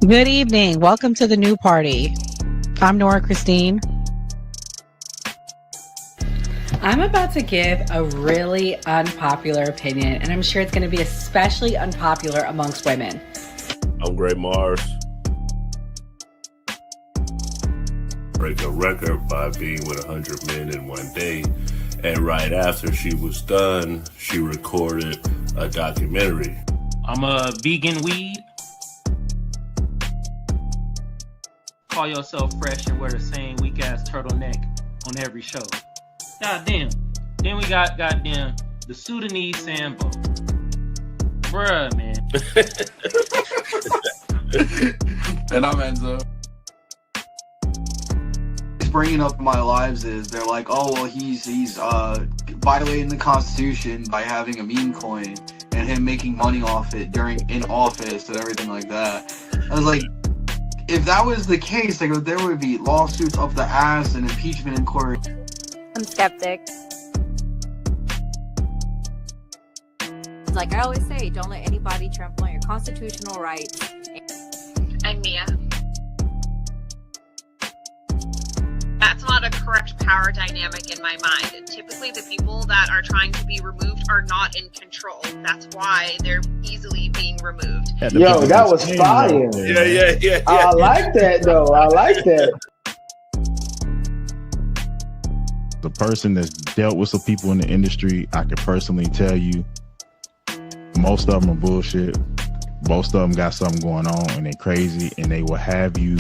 Good evening. Welcome to the new party. I'm Nora Christine. I'm about to give a really unpopular opinion, and I'm sure it's going to be especially unpopular amongst women. I'm Gray Mars. Break a record by being with 100 men in one day. And right after she was done, she recorded a documentary. I'm a vegan weed. Call yourself fresh and wear the same weak ass turtleneck on every show. Goddamn. Then we got goddamn the Sudanese Sambo. Bruh, man. And I'm Enzo. Bringing up in my lives is they're like, oh well, he's violating the Constitution by having a meme coin and him making money off it in office and everything like that. I was like, if that was the case, like there would be lawsuits up the ass and impeachment in court. I'm skeptic. Like I always say, don't let anybody trample on your constitutional rights. I'm Mia. That's not a correct power dynamic in my mind. Typically, the people that are trying to be removed are not in control. That's why they're easily being removed. Yo, that was fire. Yeah. I like that, though. I like that. The person that's dealt with some people in the industry, I can personally tell you, most of them are bullshit. Most of them got something going on, and they crazy, and they will have you.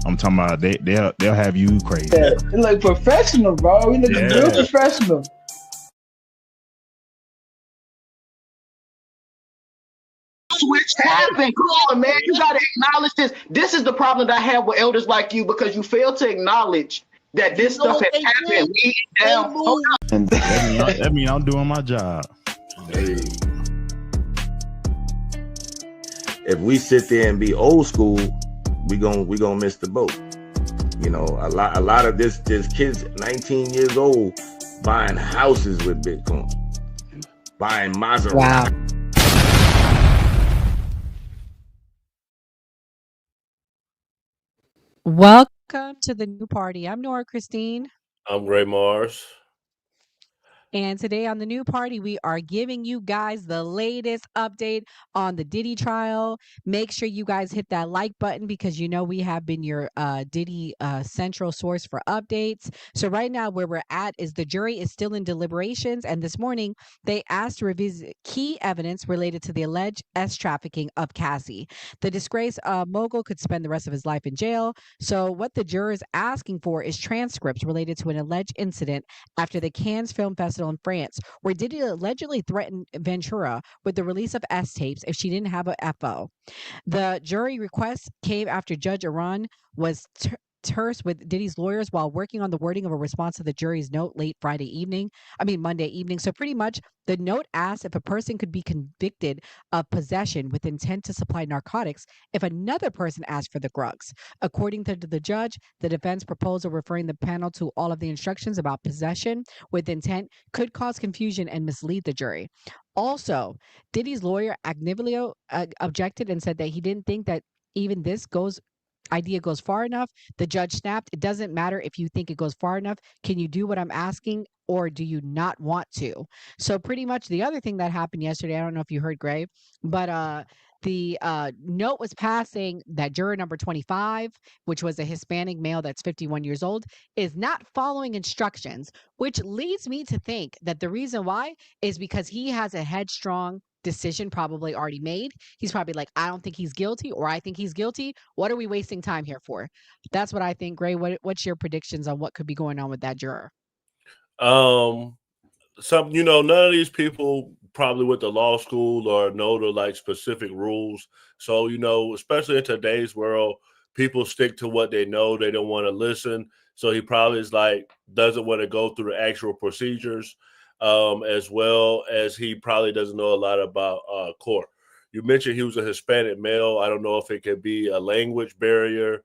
I'm talking about they'll have you crazy. Yeah, you look professional, bro. You look real professional. Switch happened. Come on, man. You gotta acknowledge this. This is the problem that I have with elders like you because you fail to acknowledge that this stuff has happened. We down. That mean I'm doing my job. Hey. If we sit there and be old school, we gonna miss the boat. You know, a lot of this kids 19 years old buying houses with Bitcoin, buying Maserati. Wow. Welcome to the new party. I'm Nora Christine. I'm Gray Mars. And today on the new party, we are giving you guys the latest update on the Diddy trial. Make sure you guys hit that like button because you know we have been your Diddy central source for updates. So right now where we're at is the jury is still in deliberations. And this morning, they asked to revisit key evidence related to the alleged trafficking of Cassie. The disgraced mogul could spend the rest of his life in jail. So what the juror is asking for is transcripts related to an alleged incident after the Cannes Film Festival in France, where Diddy allegedly threatened Ventura with the release of S tapes if she didn't have a FO. The jury request came after Judge Iran was terse with Diddy's lawyers while working on the wording of a response to the jury's note Monday evening. So pretty much the note asked if a person could be convicted of possession with intent to supply narcotics if another person asked for the drugs. According to the judge, the defense proposal referring the panel to all of the instructions about possession with intent could cause confusion and mislead the jury. Also, Diddy's lawyer Agnivilio objected and said that he didn't think that even this idea goes far enough. The judge snapped. It doesn't matter if you think it goes far enough. Can you do what I'm asking or do you not want to? So pretty much the other thing that happened yesterday, I don't know if you heard, Gray, but the note was passing that juror number 25, which was a Hispanic male that's 51 years old, is not following instructions, which leads me to think that the reason why is because he has a headstrong decision probably already made. He's probably like, I don't think he's guilty, or I think he's guilty. What are we wasting time here for? That's what I think. Gray, what's your predictions on what could be going on with that juror? None of these people probably went to law school or know the like specific rules. So, especially in today's world, people stick to what they know. They don't want to listen. So he probably is like, doesn't want to go through the actual procedures. As well as he probably doesn't know a lot about court. You mentioned he was a Hispanic male. I don't know if it could be a language barrier,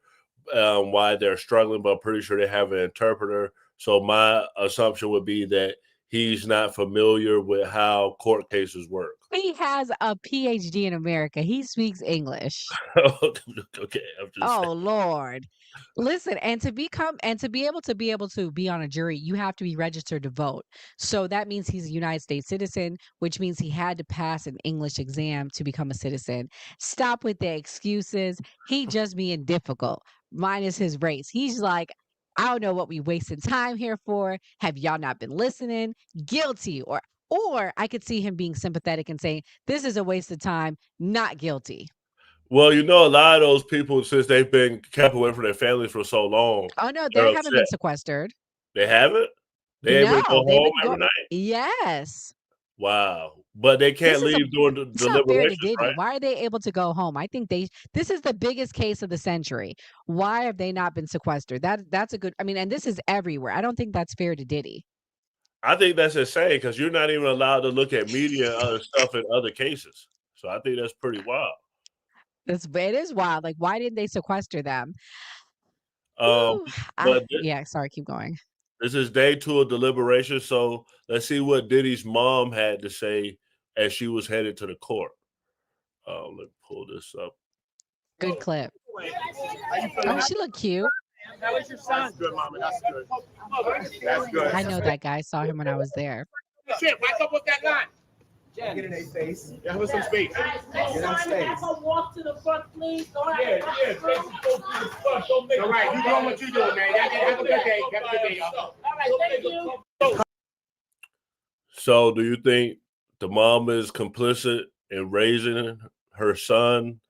why they're struggling, but I'm pretty sure they have an interpreter. So my assumption would be that he's not familiar with how court cases work. He has a PhD in America. He speaks English. Okay, I'm just saying. Oh Lord. Listen, and to be able to be on a jury, you have to be registered to vote. So that means he's a United States citizen, which means he had to pass an English exam to become a citizen. Stop with the excuses. He just being difficult, minus his race. He's like, I don't know what we wasting time here for. Have y'all not been listening? Guilty. Or I could see him being sympathetic and saying, this is a waste of time, not guilty. Well, you know, a lot of those people, since they've been kept away from their families for so long, Oh no, they're they haven't been upset. sequestered. They haven't? They able to No, go they've home been every night? yes. Wow. But they can't This is leave during the it's not fair to deliberations, Diddy. right? Why are they able to go home? I think this is the biggest case of the century. Why have they not been sequestered? That's a good, I mean, and this is everywhere. I don't think that's fair to Diddy. I think that's insane because you're not even allowed to look at media and other stuff in other cases. So I think that's pretty wild. It is wild. Like, why didn't they sequester them? But Yeah, sorry, keep going. this is day 2 of deliberation. So let's see what Diddy's mom had to say as she was headed to the court. Let me pull this up. Good clip. Oh, she looked cute. That was your son. That's good, Mama. That's good. That's good. I know that guy. I saw him when I was there. Shit, wake up with that gun. Get in their face. Yeah, have some space. Get on space. Walk to the front, please. Yeah. Go through the front. Don't make. All right, you doing what you doing, man. Have a good day. Have a good day, y'all. All right, thank you. So, do you think the mom is complicit in raising her son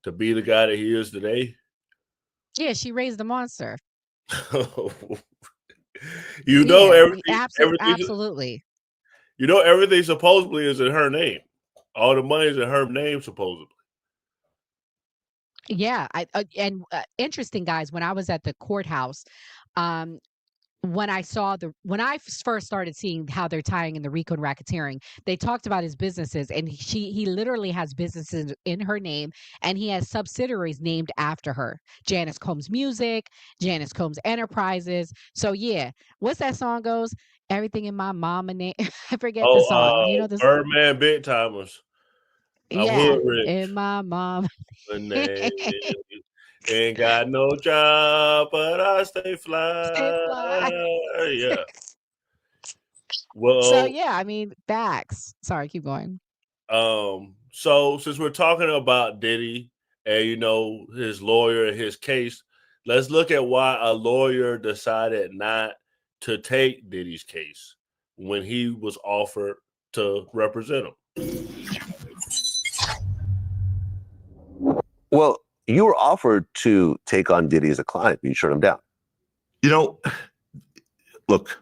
to be the guy that he is today? Yeah, she raised the monster. You know, everything. Absolutely. You know, everything supposedly is in her name. All the money is in her name, supposedly. Yeah, interesting, guys. When I was at the courthouse, when I first started seeing how they're tying in the RICO and racketeering, they talked about his businesses, and he literally has businesses in her name, and he has subsidiaries named after her. Janice Combs Music, Janice Combs Enterprises. So yeah, what's that song goes? Everything in my mama name. I forget the song. You know this. Birdman Big Timers. Yeah, in my mom. Ain't got no job, but I stay fly. Yeah. Well, so yeah, I mean, facts. Sorry, keep going. So since we're talking about Diddy and you know his lawyer and his case, let's look at why a lawyer decided not to take Diddy's case when he was offered to represent him. Well, you were offered to take on Diddy as a client, but you turned him down. You know, look,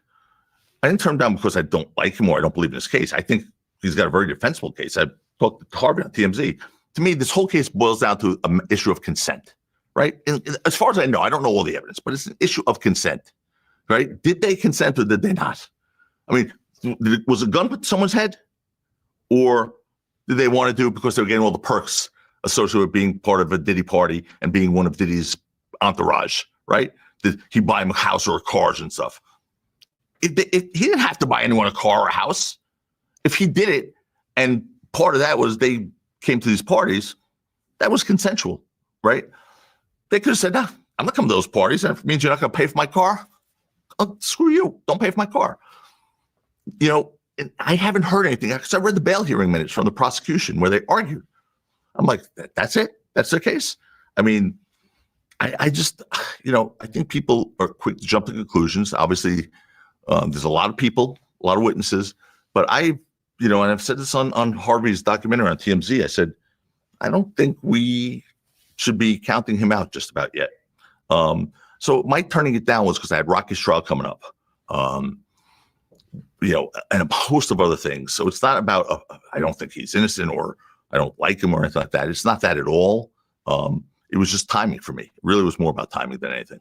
I didn't turn him down because I don't like him or I don't believe in his case. I think he's got a very defensible case. I talked to Harvey on TMZ. To me, this whole case boils down to an issue of consent, right? And as far as I know, I don't know all the evidence, but it's an issue of consent, right? Did they consent or did they not? I mean, was a gun put to someone's head? Or did they want to do it because they were getting all the perks associated with being part of a Diddy party and being one of Diddy's entourage, right? Did he buy him a house or cars and stuff? He didn't have to buy anyone a car or a house. If he did it, and part of that was they came to these parties, that was consensual, right? They could have said, no, I'm not coming to those parties. That means you're not going to pay for my car. Oh, screw you. Don't pay for my car. You know, and I haven't heard anything because I read the bail hearing minutes from the prosecution where they argued. I'm like, that's it? That's the case? I mean, I just, you know, I think people are quick to jump to conclusions. Obviously, there's a lot of people, a lot of witnesses, but you know, and I've said this on Harvey's documentary on TMZ, I said, I don't think we should be counting him out just about yet. So my turning it down was because I had Rocky's trial coming up, you know, and a host of other things. So it's not about, I don't think he's innocent or I don't like him or anything like that. It's not that at all. It was just timing for me. It really was more about timing than anything.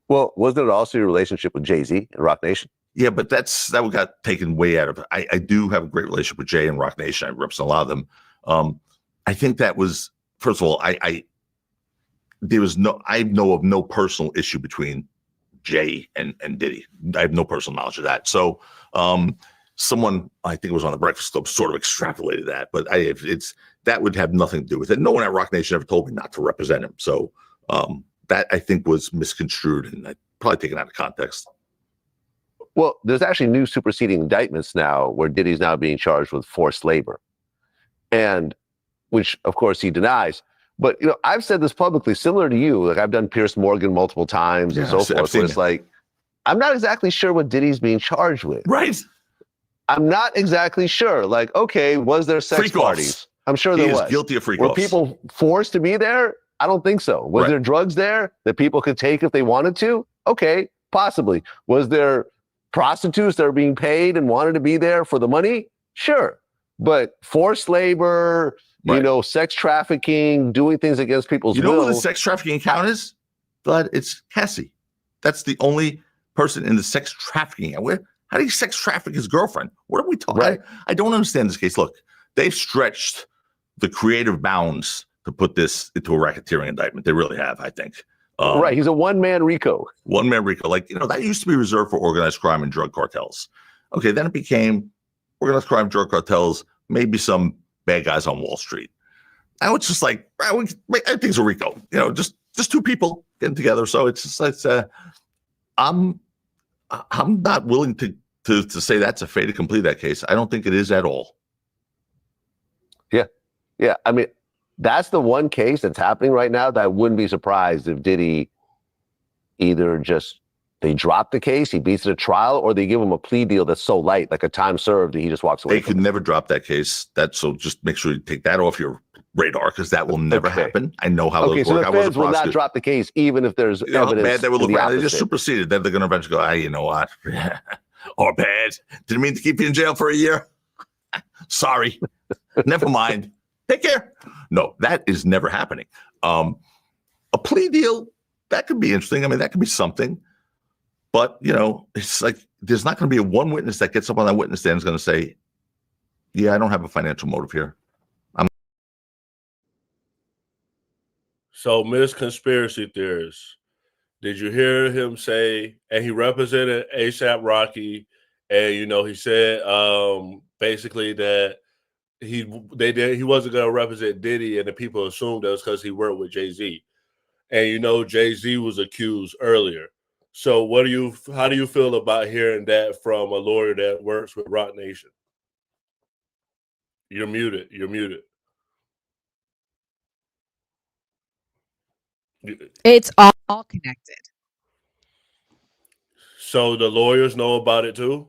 Well, wasn't it also your relationship with Jay-Z and Rock Nation? Yeah, but that got taken way out of it. I do have a great relationship with Jay and Rock Nation. I represent a lot of them. I think that was, first of all, I know of no personal issue between Jay and Diddy. I have no personal knowledge of that. So someone, I think it was on the Breakfast Club, sort of extrapolated that, but that would have nothing to do with it. No one at Rock Nation ever told me not to represent him. So that I think was misconstrued and probably taken out of context. Well, there's actually new superseding indictments now where Diddy's now being charged with forced labor, and which of course he denies. But I've said this publicly, similar to you. Like I've done Pierce Morgan multiple times and so forth. Where it's like, I'm not exactly sure what Diddy's being charged with. Right. I'm not exactly sure. Like, okay, was there sex parties? I'm sure there was. He is guilty of freak Were offs. people forced to be there? I don't think so. Was there drugs there that people could take if they wanted to? Okay, possibly. Was there prostitutes that were being paid and wanted to be there for the money? Sure. But forced labor, sex trafficking, doing things against people's will. You know who the sex trafficking account is? But it's Cassie. That's the only person in the sex trafficking. How do you sex traffic his girlfriend? What are we talking about? I don't understand this case. Look, they've stretched the creative bounds to put this into a racketeering indictment. They really have, I think. Right. He's a one-man RICO. One-man RICO. Like, that used to be reserved for organized crime and drug cartels. Okay, then it became organized crime, drug cartels, maybe some bad guys on Wall Street. Now it's just like, I think it's a RICO. Just two people getting together. So I'm not willing to say that's a fait accompli that case. I don't think it is at all. Yeah. I mean, that's the one case that's happening right now that I wouldn't be surprised if Diddy either they drop the case, he beats it at trial, or they give him a plea deal that's so light, like a time served, that he just walks away. They could never drop that case. So just make sure you take that off your radar, because that will never happen. I know how those so work. the feds will not drop the case even if there's evidence. Bad they will look around. They just opposite. superseded. Then they're going to eventually go, you know what? Or bad. Didn't mean to keep you in jail for a year. Sorry. Never mind. Take care. No, that is never happening. A plea deal, that could be interesting. I mean, that could be something. But, it's like there's not going to be one witness that gets up on that witness stand and is going to say, yeah, I don't have a financial motive here. So, Miss Conspiracy Theorist, did you hear him say, and he represented ASAP Rocky, and, he said basically that he wasn't going to represent Diddy, and the people assumed that was because he worked with Jay-Z. And, Jay-Z was accused earlier. So how do you feel about hearing that from a lawyer that works with Rock Nation? You're muted. It's all connected. So the lawyers know about it too?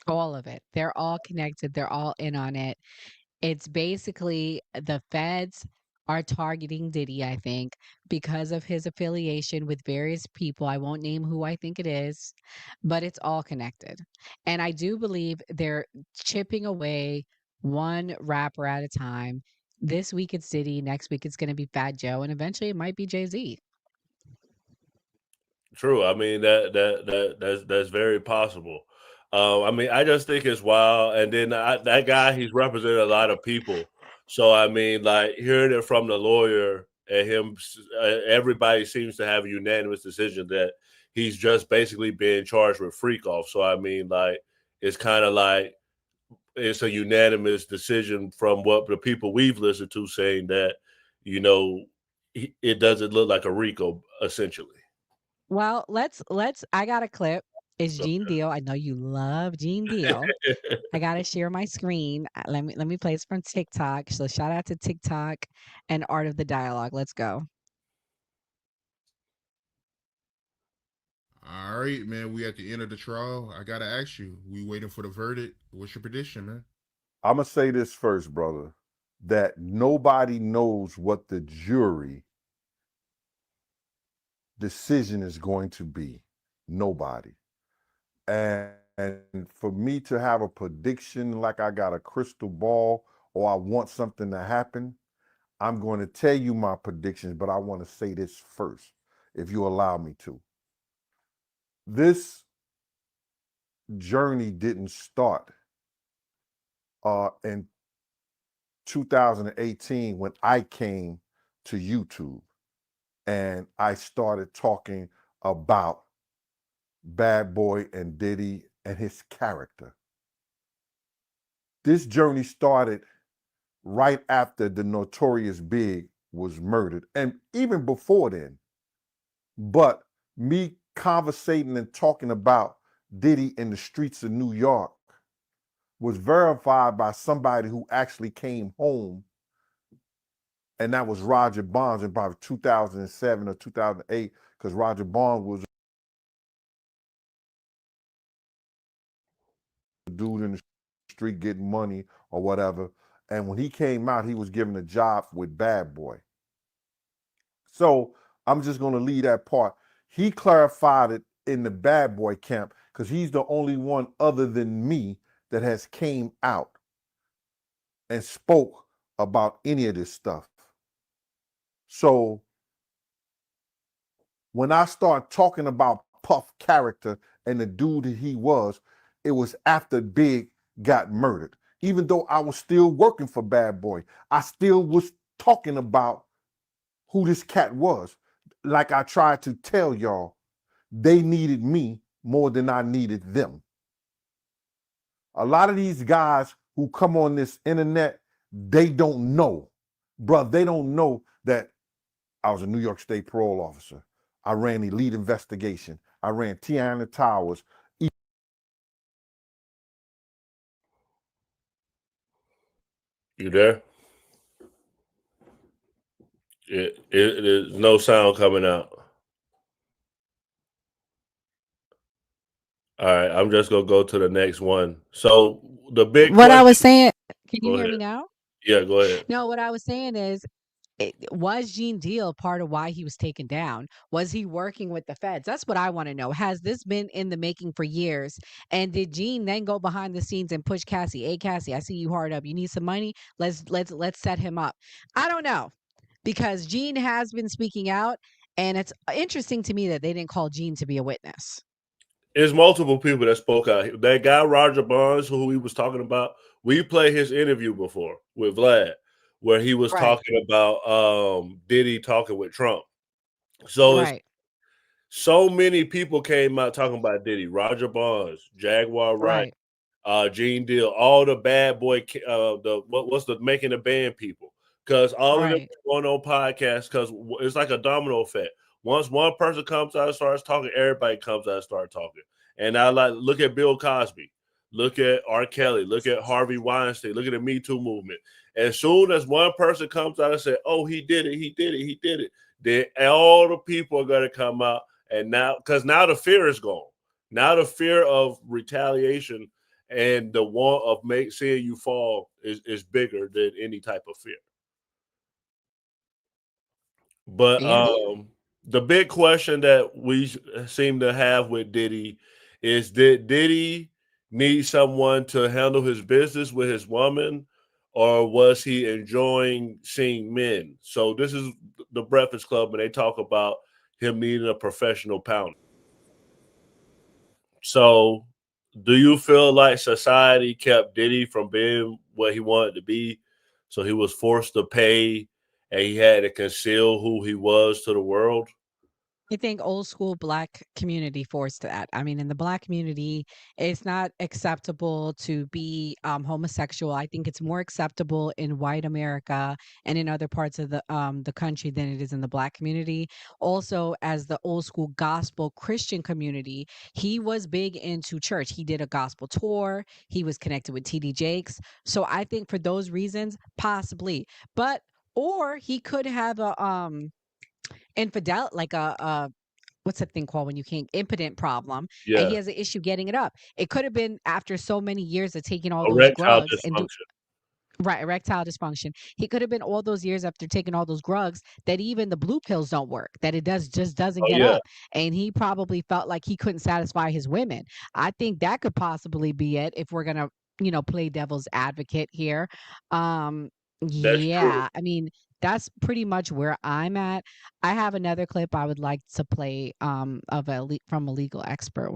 All of it. They're all connected. They're all in on it. It's basically the feds are targeting Diddy, I think, because of his affiliation with various people. I won't name who I think it is, but it's all connected. And I do believe they're chipping away one rapper at a time. This week it's Diddy, next week it's going to be Fat Joe, and eventually it might be Jay-Z. True. I mean, that's very possible. I mean, I just think it's wild. And then that guy, he's represented a lot of people. So, I mean, like hearing it from the lawyer and him, everybody seems to have a unanimous decision that he's just basically being charged with freak off. So, I mean, like, it's kind of like it's a unanimous decision from what the people we've listened to saying that, it doesn't look like a RICO, essentially. Well, I got a clip. It's Gene Deal. I know you love Gene Deal. I gotta share my screen. Let me play this from TikTok. So shout out to TikTok and Art of the Dialogue. Let's go. All right, man. We at the end of the trial. I gotta ask you. We waiting for the verdict. What's your prediction, man? I'm gonna say this first, brother. That nobody knows what the jury decision is going to be. Nobody. And for me to have a prediction like I got a crystal ball or I want something to happen, I'm going to tell you my predictions, but I want to say this first, if you allow me to. This journey didn't start in 2018 when I came to YouTube and I started talking about Bad Boy and Diddy and his character. This journey started right after the Notorious Big was murdered, and even before then. But me conversating and talking about Diddy in the streets of New York was verified by somebody who actually came home, and that was Roger Bonds in probably 2007 or 2008, because Roger Bonds was a dude in the street getting money or whatever. And when he came out, he was given a job with Bad Boy. So I'm just going to leave that part. He clarified it in the Bad Boy camp because he's the only one other than me that has came out and spoke about any of this stuff. So when I start talking about Puff character and the dude that he was, it was after Big got murdered. Even though I was still working for Bad Boy, I still was talking about who this cat was. Like I tried to tell y'all, they needed me more than I needed them. A lot of these guys who come on this internet, they don't know. Bruh, they don't know that I was a New York State parole officer. I ran Elite Investigation. I ran Tiana Towers. You there? There's no sound coming out. All right, I'm just gonna go to the next one. So the big What I question. was saying, can you Go hear ahead. me now? Yeah, go ahead. No, what I was saying is, was Gene Deal part of why he was taken down? Was he working with the feds? That's what I want to know. Has this been in the making for years? And did Gene then go behind the scenes and push Cassie? Hey, Cassie, I see you hard up. You need some money? Let's set him up. I don't know, because Gene has been speaking out, and it's interesting to me that they didn't call Gene to be a witness. There's multiple people that spoke out. That guy Roger Bonds, who he was talking about, we played his interview before with Vlad, where he was Right. talking about Diddy talking with Trump. So it's Right. so many people came out talking about Diddy, Roger Bonds, Jaguar Wright, Right. Gene Deal, all the Bad Boy, what's the Making the Band people, because all of them Right. going on podcasts, because it's like a domino effect. Once one person comes out and starts talking, everybody comes out and starts talking. And I look at Bill Cosby, look at R. Kelly, look at Harvey Weinstein, look at the Me Too movement. As soon as one person comes out and say, "Oh, he did it, he did it, he did it," then all the people are going to come out. And now, because now the fear is gone. Now the fear of retaliation and the want of seeing you fall is bigger than any type of fear. But Yeah. the big question that we seem to have with Diddy is, did Diddy need someone to handle his business with his woman, or was he enjoying seeing men? So this is the Breakfast Club, and they talk about him needing a professional pounder. So do you feel like society kept Diddy from being what he wanted to be? So he was forced to pay and he had to conceal who he was to the world? I think old school black community forced that. I mean, in the black community, it's not acceptable to be homosexual. I think it's more acceptable in white America and in other parts of the country than it is in the black community. Also, as the old school gospel Christian community, he was big into church. He did a gospel tour. He was connected with TD Jakes. So I think for those reasons, possibly. But or he could have a infidel like a what's that thing called when you can't impotent problem, and he Yeah. has an issue getting it up. It could have been after so many years of taking all those Erectile drugs and dysfunction. right, erectile dysfunction. He could have been all those years after taking all those drugs that even the blue pills don't work, that it just doesn't Oh, get yeah. up. And he probably felt like he couldn't satisfy his women. I think that could possibly be it if we're gonna, play devil's advocate here. Um, That's true. yeah, I mean, that's pretty much where I'm at. I have another clip I would like to play of from a legal expert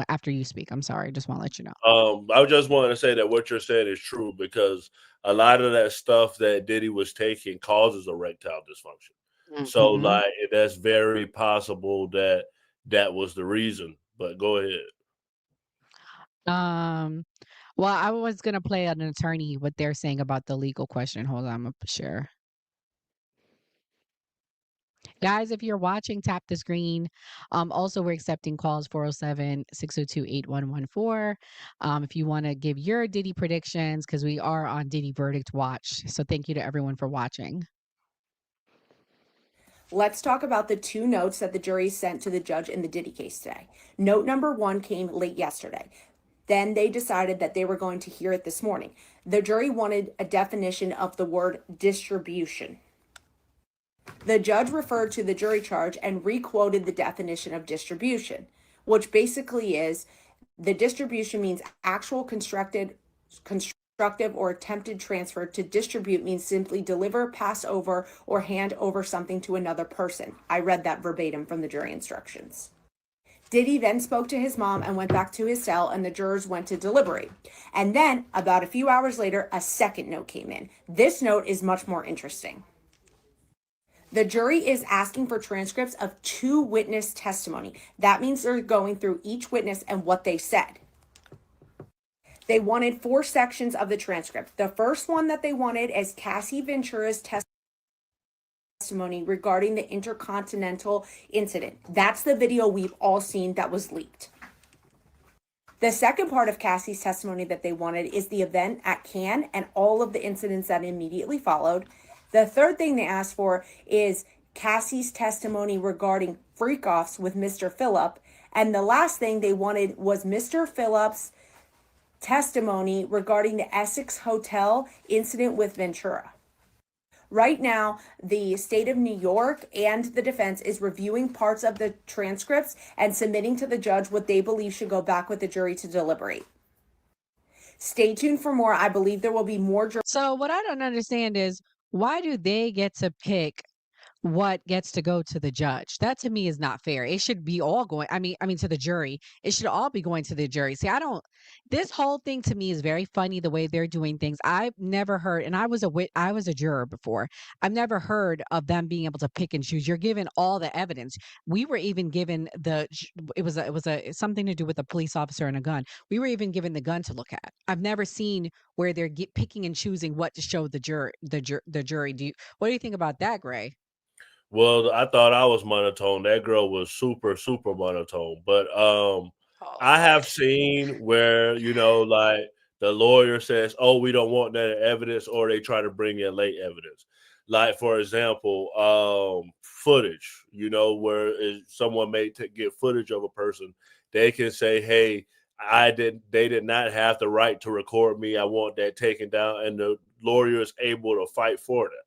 after you speak. I'm sorry, just want to let you know. I just wanted to say that what you're saying is true, because a lot of that stuff that Diddy was taking causes erectile dysfunction. So Mhm. like that's very possible that that was the reason. But go ahead. Well, I was gonna play an attorney what they're saying about the legal question. Hold on, I'm gonna share. Guys, if you're watching, tap the screen. Also, we're accepting calls 407-602-8114. If you want to give your Diddy predictions, because we are on Diddy Verdict Watch. So thank you to everyone for watching. Let's talk about the two notes that the jury sent to the judge in the Diddy case today. Note number 1 came late yesterday. Then they decided that they were going to hear it this morning. The jury wanted a definition of the word distribution. The judge referred to the jury charge and re-quoted the definition of distribution, which basically is the distribution means actual constructive or attempted transfer. To distribute means simply deliver, pass over, or hand over something to another person. I read that verbatim from the jury instructions. Diddy then spoke to his mom and went back to his cell, and the jurors went to deliberate. And then, about a few hours later, a second note came in. This note is much more interesting. The jury is asking for transcripts of 2 witness testimony. That means they're going through each witness and what they said. They wanted 4 sections of the transcript. The first one that they wanted is Cassie Ventura's testimony regarding the Intercontinental incident. That's the video we've all seen that was leaked. The second part of Cassie's testimony that they wanted is the event at Cannes and all of the incidents that immediately followed. The third thing they asked for is Cassie's testimony regarding freak-offs with Mr. Phillip. And the last thing they wanted was Mr. Phillip's testimony regarding the Essex Hotel incident with Ventura. Right now, the state of New York and the defense is reviewing parts of the transcripts and submitting to the judge what they believe should go back with the jury to deliberate. Stay tuned for more. I believe there will be more. So what I don't understand is, why do they get to pick what gets to go to the judge? That to me is not fair. It should be all going, I mean to the jury. It should all be going to the jury. See, this whole thing to me is very funny, the way they're doing things. I've never heard, and I was a juror before. I've never heard of them being able to pick and choose. You're given all the evidence. We were even given it was something to do with a police officer and a gun. We were even given the gun to look at. I've never seen where they're picking and choosing what to show the jury. What do you think about that, Gray? Well, I thought I was monotone. That girl was super, super monotone. But I have seen where, like the lawyer says, oh, we don't want that evidence, or they try to bring in late evidence. Like, for example, footage, where someone may get footage of a person. They can say, hey, they did not have the right to record me. I want that taken down. And the lawyer is able to fight for that.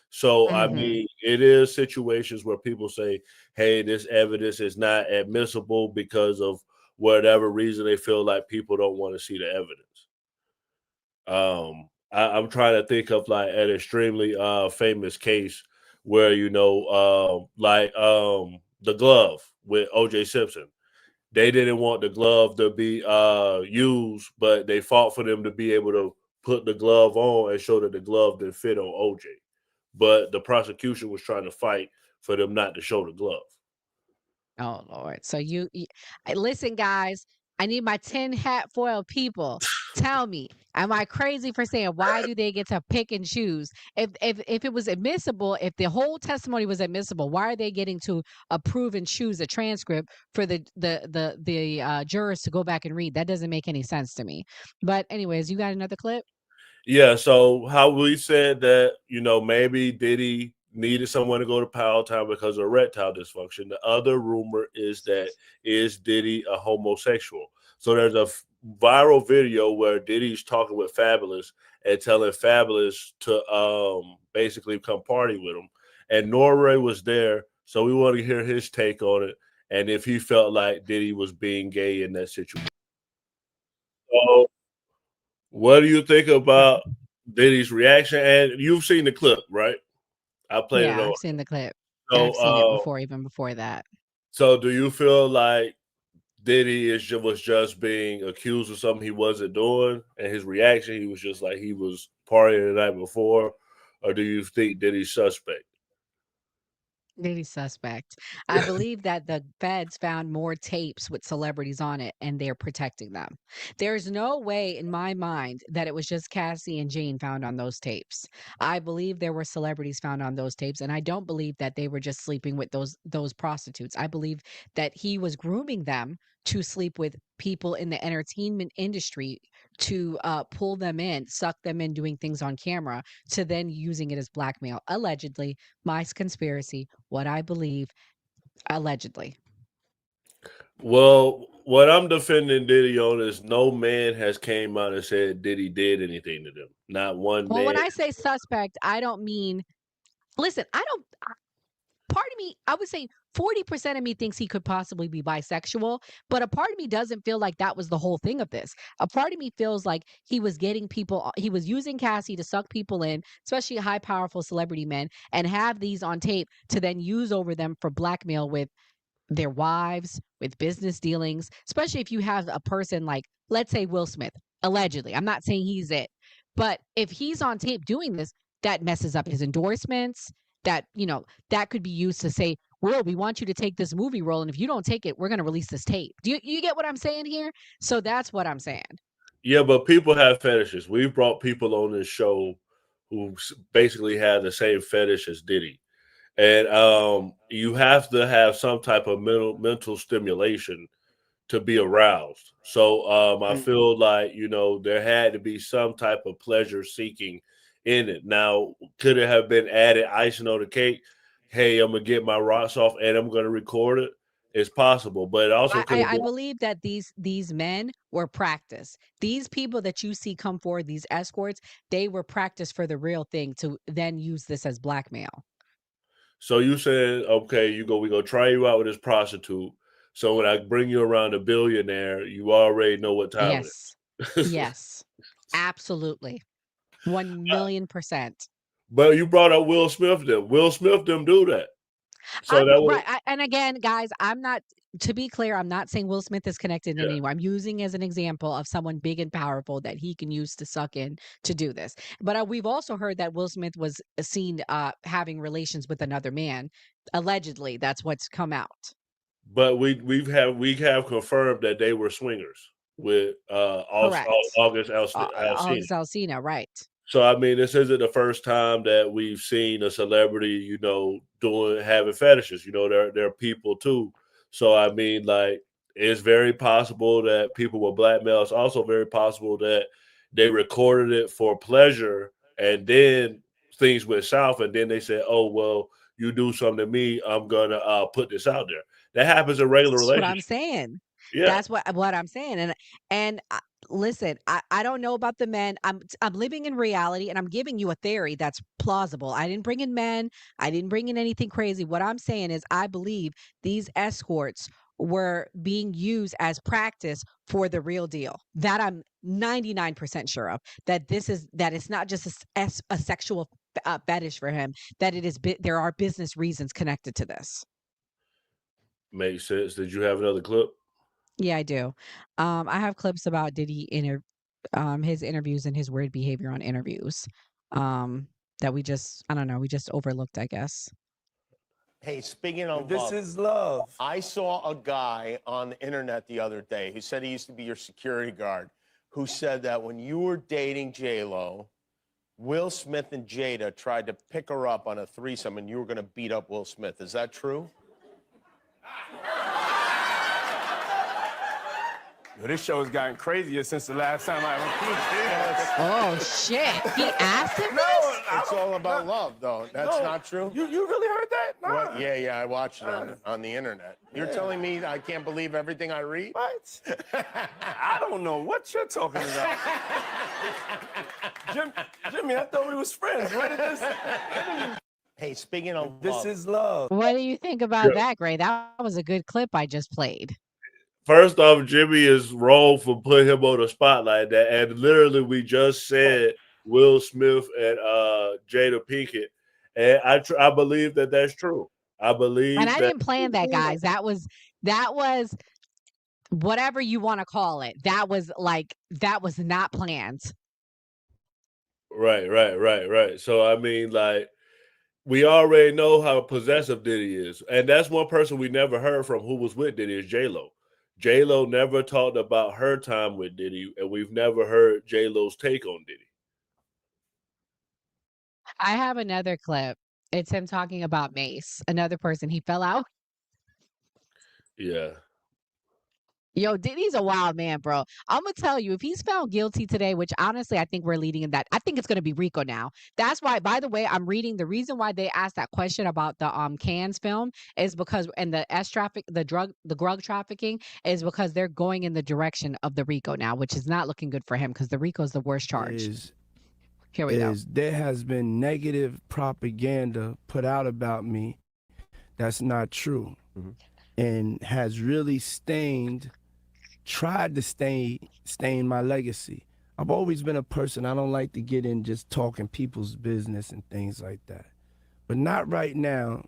So, I mean, it is situations where people say, hey, this evidence is not admissible because of whatever reason they feel like people don't want to see the evidence. I'm trying to think of like an extremely famous case where, the glove with O.J. Simpson. They didn't want the glove to be used, but they fought for them to be able to put the glove on and show that the glove didn't fit on O.J. But the prosecution was trying to fight for them not to show the glove. Oh, Lord. So listen, guys, I need my 10 hat foil people. Tell me, am I crazy for saying, why do they get to pick and choose? If it was admissible, if the whole testimony was admissible, why are they getting to approve and choose a transcript for the jurors to go back and read? That doesn't make any sense to me. But anyways, you got another clip? Yeah, so how we said that, maybe Diddy needed someone to go to Powell Town because of erectile dysfunction. The other rumor is Diddy a homosexual? So there's a viral video where Diddy's talking with Fabulous and telling Fabulous to basically come party with him. And Norway was there, so we want to hear his take on it and if he felt like Diddy was being gay in that situation. So what do you think about Diddy's reaction? And you've seen the clip, right? I played it on. I've seen the clip. So, I've seen it before, even before that. So do you feel like Diddy was just being accused of something he wasn't doing, and his reaction, he was just like he was partying the night before, or do you think Diddy's suspect? Diddy suspect. I believe that the feds found more tapes with celebrities on it and they're protecting them. There's no way in my mind that it was just Cassie and Jane found on those tapes. I believe there were celebrities found on those tapes, and I don't believe that they were just sleeping with those prostitutes. I believe that he was grooming them to sleep with people in the entertainment industry to pull them in, suck them in doing things on camera, to then using it as blackmail. Allegedly, my conspiracy, what I believe, allegedly. Well, what I'm defending Diddy on is no man has came out and said Diddy did anything to them. Not one Well, man. when I say suspect, I don't mean, listen, part of me, I would say 40% of me thinks he could possibly be bisexual, but a part of me doesn't feel like that was the whole thing of this. A part of me feels like he was getting people, he was using Cassie to suck people in, especially high, powerful celebrity men, and have these on tape to then use over them for blackmail with their wives, with business dealings, especially if you have a person like, let's say, Will Smith, allegedly. I'm not saying he's it, but if he's on tape doing this, that messes up his endorsements. That could be used to say, Will, we want you to take this movie role, and if you don't take it, we're going to release this tape. Do you get what I'm saying here? So that's what I'm saying. Yeah, but people have fetishes. We've brought people on this show who basically have the same fetish as Diddy. And you have to have some type of mental stimulation to be aroused. So I feel like, there had to be some type of pleasure seeking in it. Now, could it have been added icing on the cake? Hey, I'm gonna get my rocks off and I'm gonna record it. It's possible, but it also could have I been. believe that these men were practiced. These people that you see come forward, these escorts, they were practiced for the real thing to then use this as blackmail. So you said, okay, we go try you out with this prostitute. So when I bring you around a billionaire, you already know what time it Yes. is. Yes. Absolutely. 1,000,000%. But you brought up Will Smith them. Will Smith them do that. So that would And again, guys, to be clear, I'm not saying Will Smith is connected in any way. I'm using as an example of someone big and powerful that he can use to suck in to do this. But we've also heard that Will Smith was seen having relations with another man. Allegedly, that's what's come out. But we have confirmed that they were swingers with Correct. August Alsina. August Alsina, right. So I mean, this isn't the first time that we've seen a celebrity, having fetishes. They're people too. So I mean, like, it's very possible that people were blackmail. It's also very possible that they recorded it for pleasure, and then things went south, and then they said, "Oh well, you do something to me, I'm gonna put this out there." That happens in regular That's what I'm relationships. saying. Yeah. That's what I'm saying. And listen, I don't know about the men. I'm living in reality, and I'm giving you a theory that's plausible. I didn't bring in men. I didn't bring in anything crazy. What I'm saying is, I believe these escorts were being used as practice for the real deal. That I'm 99% sure of. That it's not just a sexual fetish for him. That there are business reasons connected to this. Makes sense. Did you have another clip? Yeah, I do. I have clips about Diddy his interviews and his weird behavior on interviews. That I don't know, we just overlooked, I guess. Hey, speaking of This love, is love. I saw a guy on the internet the other day who said he used to be your security guard, who said that when you were dating J-Lo, Will Smith and Jada tried to pick her up on a threesome and you were going to beat up Will Smith. Is that true? This show has gotten crazier since the last time I recruited. Oh shit! He asked him No, this? It's all about love, though. That's not true. You really heard that? Nah. What? Yeah, I watched it on the internet. You're telling me I can't believe everything I read? What? I don't know what you're talking about. Jimmy, I thought we was friends. Where did this? Hey, speaking of This love, is love. What do you think about that, Gray? That was a good clip I just played. First off, Jimmy is wrong for putting him on the spotlight. That, and literally, we just said Will Smith and Jada Pinkett, and I believe that that's true. I believe, And I that didn't plan that, guys. That was whatever you want to call it. That was not planned. Right. So I mean, like, we already know how possessive Diddy is. And that's one person we never heard from who was with Diddy is J-Lo. J-Lo never talked about her time with Diddy, and we've never heard J-Lo's take on Diddy. I have another clip. It's him talking about Mace, another person he fell out. Yeah. Yo, Diddy's a wild man, bro. I'm gonna tell you, if he's found guilty today, which honestly I think we're leading in that, I think it's gonna be Rico now. That's why, by the way, I'm reading the reason why they asked that question about the Cannes film is because and the the drug trafficking is because they're going in the direction of the Rico now, which is not looking good for him because the Rico is the worst charge. Here we go. There has been negative propaganda put out about me that's not true and has really tried to stain my legacy. I've always been a person, I don't like to get in just talking people's business and things like that. But not right now.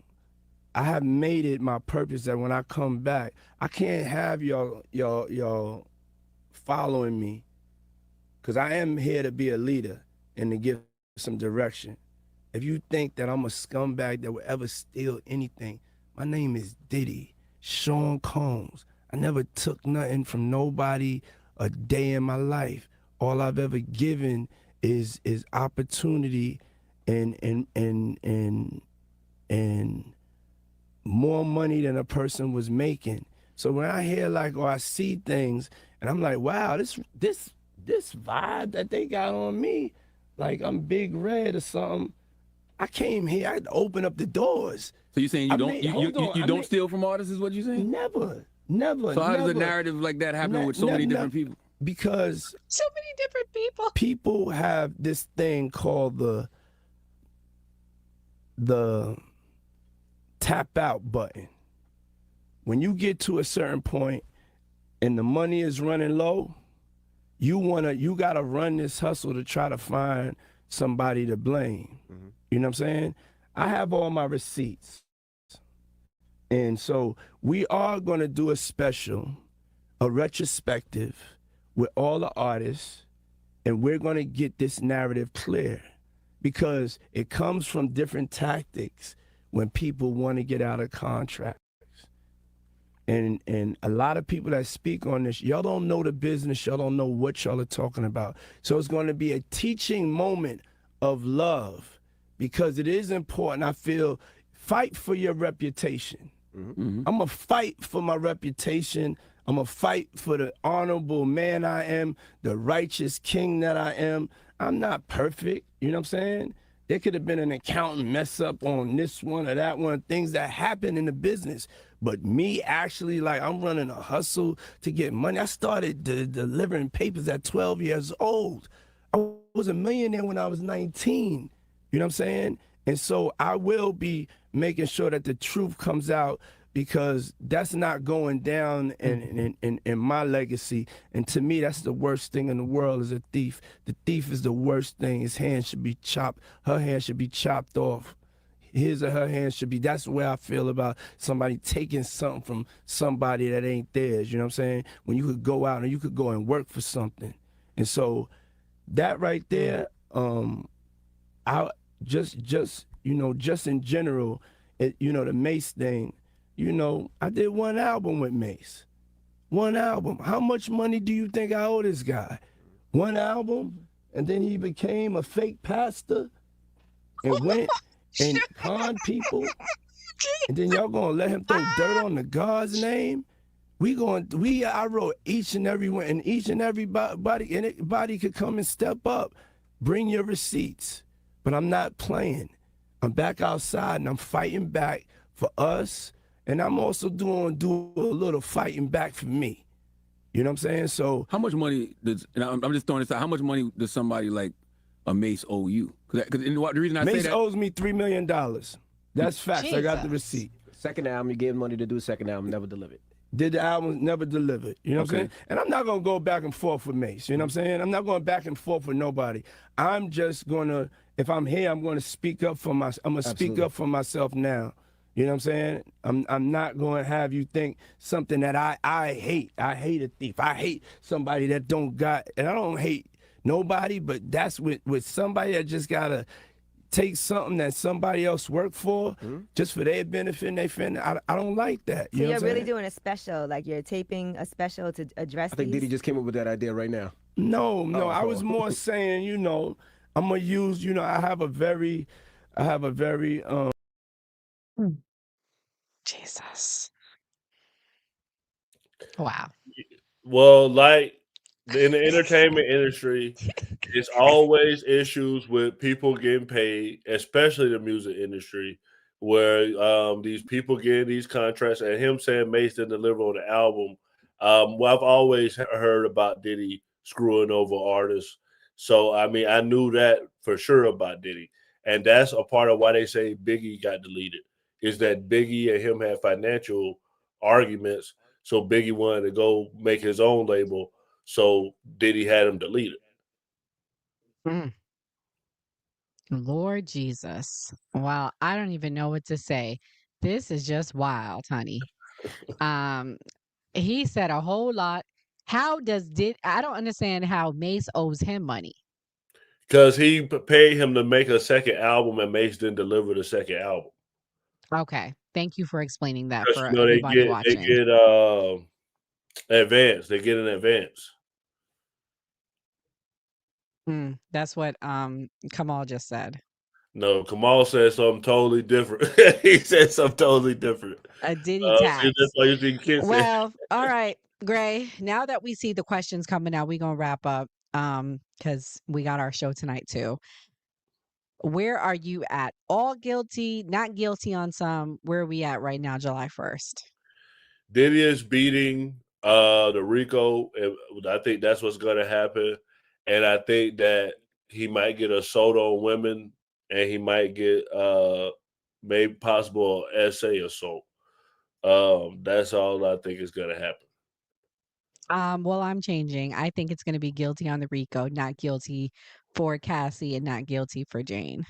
I have made it my purpose that when I come back, I can't have y'all following me because I am here to be a leader and to give some direction. If you think that I'm a scumbag that will ever steal anything, my name is Diddy, Sean Combs. I never took nothing from nobody a day in my life. All I've ever given is opportunity and more money than a person was making. So when I hear or I see things and I'm like, wow, this vibe that they got on me, like I'm Big Red or something. I came here, I had to open up the doors. So you're saying you don't steal from artists is what you're saying? Never. So how does a narrative like that happen with so many different people? Because so many different people. People have this thing called the tap out button. When you get to a certain point and the money is running low, you gotta run this hustle to try to find somebody to blame. You know what I'm saying? I have all my receipts. And so we are gonna do a special, a retrospective with all the artists, and we're gonna get this narrative clear because it comes from different tactics when people wanna get out of contracts. And a lot of people that speak on this, y'all don't know the business, y'all don't know what y'all are talking about. So it's gonna be a teaching moment of love because it is important, I feel, fight for your reputation. I'm gonna fight for my reputation. I'm gonna fight for the honorable man I am, the righteous king that I am. I'm not perfect, you know what I'm saying? There could have been an accountant mess up on this one or that one, things that happen in the business. But me actually, I'm running a hustle to get money. I started delivering papers at 12 years old. I was a millionaire when I was 19, you know what I'm saying? And so I will be making sure that the truth comes out because that's not going down in my legacy. And to me, that's the worst thing in the world is a thief. The thief is the worst thing. His hand should be chopped. Her hand should be chopped off. His or her hand should be, that's the way I feel about somebody taking something from somebody that ain't theirs, you know what I'm saying? When you could go out and you could go and work for something. And so that right there, I just in general, the Mace thing, I did one album with Mace. One album. How much money do you think I owe this guy? One album, and then he became a fake pastor and went and conned people. And then y'all gonna let him throw dirt on the God's name? I wrote each and every one, and each and everybody, and anybody could come and step up. Bring your receipts. But I'm not playing. I'm back outside and I'm fighting back for us. And I'm also do a little fighting back for me. You know what I'm saying? So how much money does, and I'm just throwing this out, how much money does somebody like a Mace owe you? Because the reason I Mace say that, owes me $3 million. That's facts. Jesus. I got the receipt. Second album, you gave money to do the second album, never delivered. Did the album, never delivered. You know what I'm saying? And I'm not going to go back and forth with Mace. You know what I'm saying? I'm not going back and forth with nobody. I'm just going to, if I'm here, I'm going to speak up for myself. I'm going to speak up for myself now. You know what I'm saying? I'm not going to have you think something that I hate. I hate a thief. I hate somebody that don't got, and I don't hate nobody, but that's with somebody that just got to take something that somebody else worked for just for their benefit and their family. I don't like that. So You know you're what I'm really saying? doing a special, like you're taping a special to address I think these? Diddy just came up with that idea right now. No, I was Oh. more saying, you know, I'm gonna use, you know, I have a very Jesus. Wow. Well, like in the entertainment industry, it's always issues with people getting paid, especially the music industry, where these people getting these contracts and him saying Mace didn't deliver on the album. Well, I've always heard about Diddy screwing over artists. So, I mean, I knew that for sure about Diddy. And that's a part of why they say Biggie got deleted, is that Biggie and him had financial arguments. So Biggie wanted to go make his own label. So Diddy had him deleted. Lord Jesus. Wow, I don't even know what to say. This is just wild, honey. Um, he said a whole lot. I don't understand how Mace owes him money. Because he paid him to make a second album and Mace didn't deliver the second album. Okay. Thank you for explaining that Because for you know everybody they watching. get advance. They get an advance. That's what Kamal just said. No, Kamal said something totally different. He said something totally different. A Diddy See, tax. that's why you think kids say Well, all right, Gray. Now that we see the questions coming out, we're gonna wrap up because we got our show tonight too. Where are you at? All guilty, not guilty on some. Where are we at right now, July 1st? Diddy is beating the Rico. And I think that's what's gonna happen. And I think that he might get assault on women and he might get maybe possible essay assault. That's all I think is gonna happen. Well, I'm changing. I think it's gonna be guilty on the Rico, not guilty for Cassie, and not guilty for Jane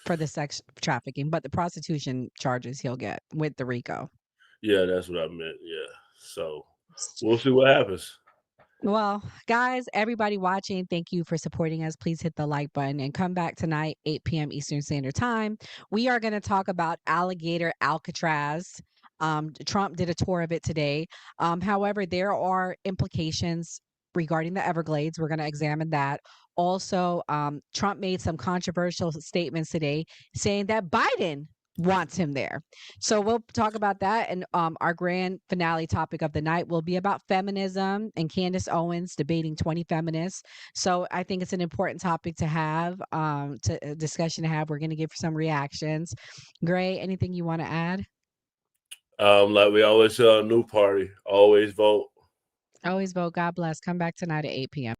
for the sex trafficking, but the prostitution charges he'll get with the Rico. Yeah, that's what I meant. Yeah. So we'll see what happens. Well, guys, everybody watching, thank you for supporting us. Please hit the like button and come back tonight, 8 p.m. Eastern Standard Time. We are going to talk about alligator Alcatraz. Trump did a tour of it today. However, there are implications regarding the Everglades. We're going to examine that. Also, Trump made some controversial statements today saying that Biden wants him there. So we'll talk about that. And our grand finale topic of the night will be about feminism and Candace Owens debating 20 feminists. So I think it's an important topic to have, to a discussion to have. We're going to give some reactions. Gray, anything you want to add? Like we always say on New Party, always vote. Always vote. God bless. Come back tonight at 8 p.m.